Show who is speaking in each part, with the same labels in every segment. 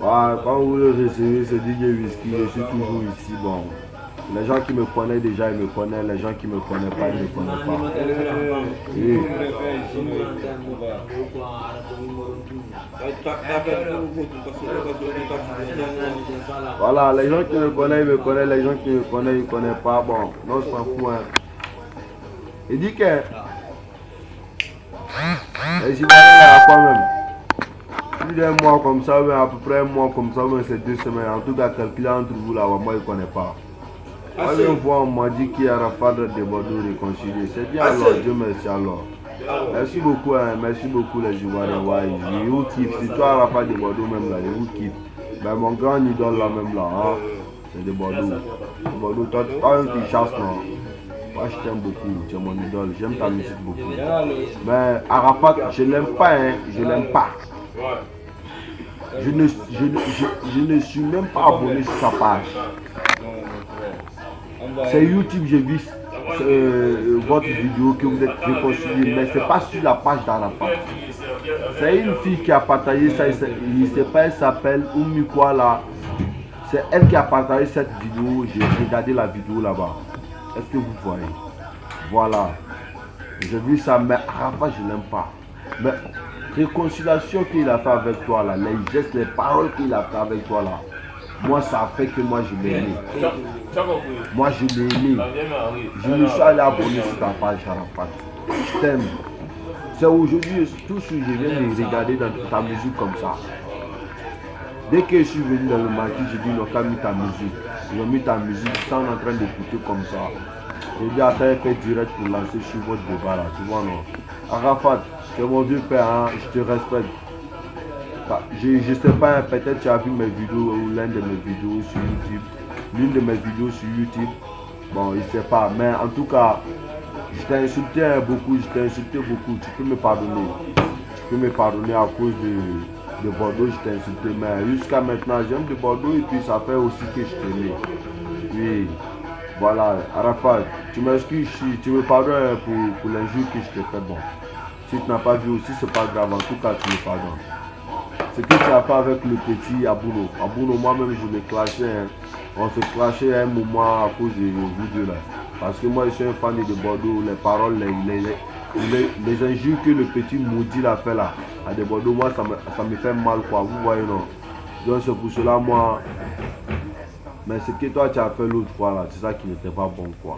Speaker 1: Ouais, quand vous le recevez, c'est DJ Whisky, je suis toujours ici. Bon, les gens qui me connaissent déjà, ils me connaissent. Les gens qui ne me connaissent pas, ils ne me connaissent pas. Oui. Voilà, les gens qui me connaissent, ils me connaissent. Les gens qui me connaissent, ils ne connaissent pas. Bon, non, on s'en fout. Hein. Il dit que les Ivoiriens là, quand même. Plus d'un mois comme ça, à peu près un mois comme ça, c'est 2 semaines. En tout cas, quelqu'un entre vous là, moi je ne connais pas. Une fois, on m'a dit qu'il y a Arafat de Bordeaux réconcilié. C'est bien alors, Dieu merci alors. Merci beaucoup, hein, merci beaucoup les Ivoiriens. Ouais, je vous kiffe. C'est toi Arafat de Bordeaux même là, je vous kiffe. Ben, mon grand idole là même là, hein, c'est de Bordeaux. De Bordeaux, toi qui chasse non. Moi je t'aime beaucoup, tu es mon idole, j'aime ta musique beaucoup. Mais Arafat, je l'aime pas, hein, je l'aime pas. Je ne suis même pas abonné sur sa page. C'est YouTube, j'ai vu votre vidéo que vous êtes réconcilié, mais c'est pas sur la page d'Arafat. C'est une fille qui a partagé ça, je ne sais pas, elle s'appelle Oumi quoi là. C'est elle qui a partagé cette vidéo, j'ai regardé la vidéo là-bas. Est-ce que vous voyez? Voilà. J'ai vu ça, mais Arafat, je l'aime pas. Mais réconciliation qu'il a fait avec toi là, les gestes, les paroles qu'il a fait avec toi là, moi ça a fait que moi je l'ai aimé. Moi je l'ai aimé. Je me suis allé abonner sur ta page Arafat. Je t'aime. C'est aujourd'hui, tout ce que je viens de regarder dans ta musique comme ça. Dès que je suis venu dans le marché, j'ai dit non, t'as mis ta musique. Ils ont mis ta musique sans en train d'écouter comme ça. J'ai dit attends, fait direct pour lancer sur votre débat là, tu vois non. Arafat, c'est mon vieux père, hein, je te respecte. Je ne sais pas, peut-être tu as vu mes vidéos ou l'une de mes vidéos sur YouTube. L'une de mes vidéos sur YouTube. Bon, je ne sais pas, mais en tout cas, je t'ai insulté beaucoup, tu peux me pardonner. Tu peux me pardonner à cause de Bordeaux, je t'ai insulté, mais jusqu'à maintenant, j'aime de Bordeaux et puis ça fait aussi que je t'aimais. Oui, voilà, Arafat, tu m'excuses, tu me pardonnes pour l'injure que je t'ai fait, bon. Si tu n'as pas vu aussi, c'est pas grave, en tout cas, tu me pardonnes. Ce que tu as fait avec le petit Abouno. Abouno, moi-même, je me clashais. Hein. On se clashait à un moment à cause de vous deux là. Parce que moi, je suis un fan de Bordeaux. Les paroles, les injures que le petit maudit a fait là, à de Bordeaux, moi, ça me fait mal, quoi. Vous voyez, non? Donc, c'est pour cela, moi. Mais ce que toi, tu as fait l'autre fois là, c'est ça qui n'était pas bon, quoi.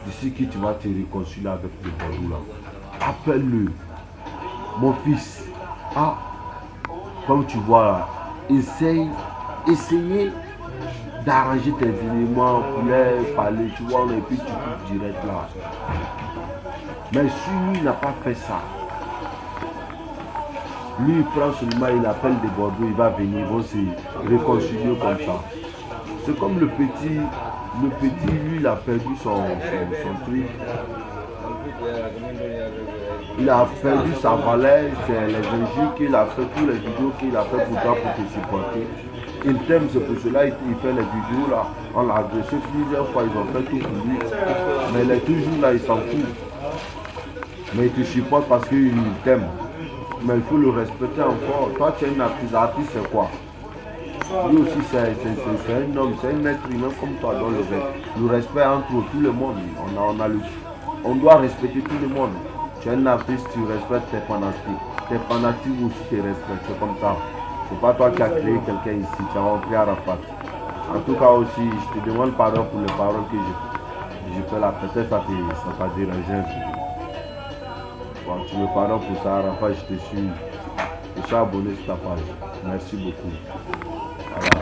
Speaker 1: D'ici que tu vas te réconcilier avec le Bordeaux là. Appelle-le. Mon fils. Ah. Comme tu vois là, essayez d'arranger tes éléments pour les parler, tu vois, et puis tu coupes direct là. Mais si lui n'a pas fait ça, lui il prend seulement, il appelle des Bordeaux, il va venir, ils vont se réconcilier comme ça. C'est comme le petit, lui il a perdu son truc. Il a perdu sa valeur, c'est les injures qu'il a fait, toutes les vidéos qu'il a fait pour toi, pour te supporter. Il t'aime, c'est pour cela il fait les vidéos là. On l'a agressé plusieurs fois, ils ont fait tout pour lui. Mais il est toujours là, il s'en fout. Mais il te supporte parce qu'il t'aime. Mais il faut le respecter encore. Toi, tu es une artiste, c'est quoi? Lui aussi, c'est un homme, c'est un être humain comme toi. Donc le respect entre tout le monde. On doit respecter tout le monde. Tu es un artiste, tu respectes tes fanatiques. Tes fanatiques aussi te respectent, c'est comme ça. C'est pas toi qui as créé quelqu'un ici, tu as rentré Arafat. En tout cas aussi, je te demande pardon pour les paroles que je fais là. Peut-être ça t'a dérangé un peu. Bon, tu me pardonnes pour ça, Arafat, je suis abonné sur ta page. Merci beaucoup. Voilà.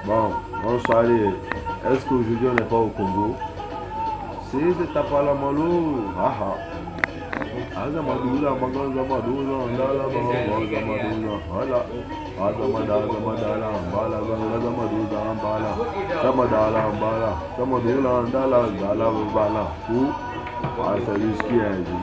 Speaker 1: Bon, bonsoir. Est-ce qu'aujourd'hui on n'est pas au Congo? C'est Tapala Malo. Aha. Azamadula, Magazamadula, Ndala, Magazamadula, Hala. Azamadala, Mbala, Gazamadula, Mbala. Samadala, Mbala. Samadula, Ndala, Ndala, Mbala. Ou, c'est juste qui est.